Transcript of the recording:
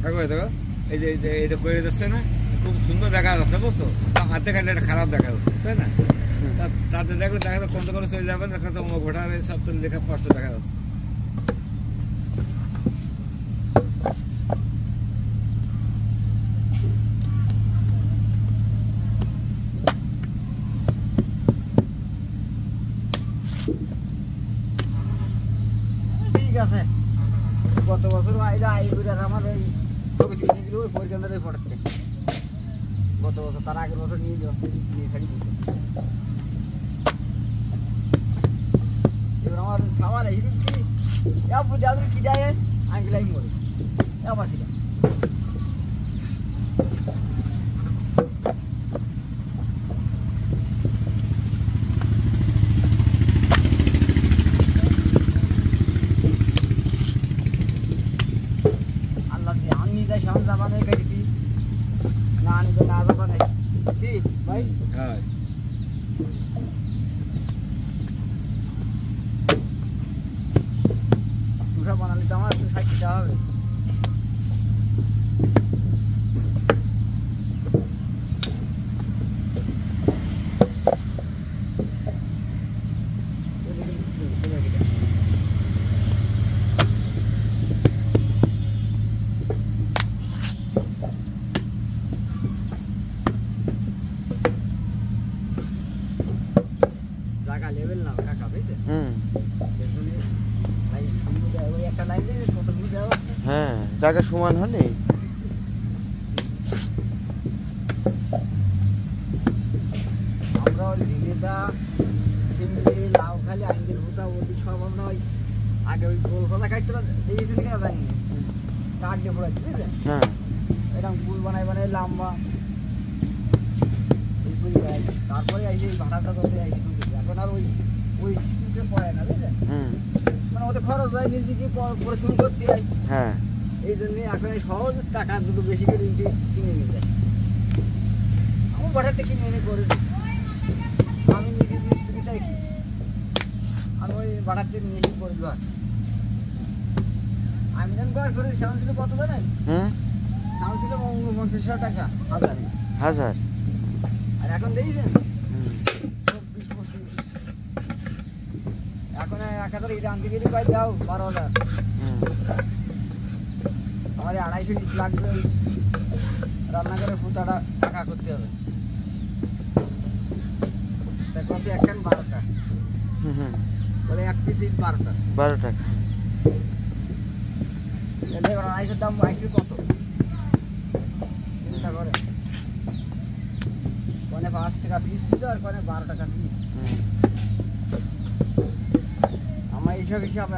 দেখো এই যে এটা করে যাচ্ছে না, খুব সুন্দর দেখা যাচ্ছে বুঝছো, হাতে কাটলে এটা খারাপ দেখা যাচ্ছে তাই না? তাতে দেখলে দেখা যাচ্ছে কত করে চলে যাবে, দেখা যাচ্ছে অন্য ঘোটার সব তো লেখা স্পষ্ট দেখা যাচ্ছে। ঠিক আছে, গত বছর আইলে আমার ওই ছবি তুলছিল ওই পরিকেন্দ্রে পড়তে, গত বছর তার আগের বছর নিয়ে ছাড়ি দিত। এবার আমার সামাল হিরুজ কি কি দেয় আঙ্গিলাই মরে আবার কি সামনে যাবা নাই গাড়ি না নিজে না যাবা নাই কি ভাই? হ্যাঁ দুটা বানালে তো আমার 60 টাকা হবে। জায়গা লেভেল না কাকা বুঝছে? হ্যাঁ জায়গা সমান হলে আমরা ওই ঝিঙেদা সিমলি লাউ খালি আইন্দের ভুতা ওদিক সব আমরা ওই আগে ওই গোল কথা কাটতে দেখেছেন কিনা জানি না, কাঠ দিয়ে পড়াচ্ছি বুঝলেন? হ্যাঁ এরকম ফুল বানাই বানাই লম্বা তারপরে আইসে এই ভাড়াটা ধরে আইসে এখন আর ওই ওই সিস্টেমটা পড়ে না বুঝলেন? মানে ওতে খরচ হয় নিজেকে পরিশ্রম করতে হয়। হ্যাঁ এই জন্যে এখন এই সহজ টাকা দুটো বেশি করে কিনে নিয়ে যায়। আমার বাড়াতে কিনে এনে করেছি, আমি নিজে মিস্ত্রিটাই কি আমি ওই বাড়াতে নিয়েছি করে দেওয়ার। আমি যখন বার করেছি সেমন ছিল কত জানেন? সেমন ছিল 49,000 টাকা হাজার। আর এখন দেখেছেন 24-25। এখন 1000 এটা আনতে গেলে কয় দাও 12,000। আমাদের 250 লিট লাগবে রান্নাঘরে ফুটাটা টাকা করতে হবে। দেখছি একখান 12 টাকা বলে এক পিস ইট 12 টাকা। 12 টাকা এলে 250 দাম আসছে কত চিন্তা করে। কোনে 5 টাকা পিস ছিল আর কোনে 12 টাকা পিস। আমার এইসব হিসাবে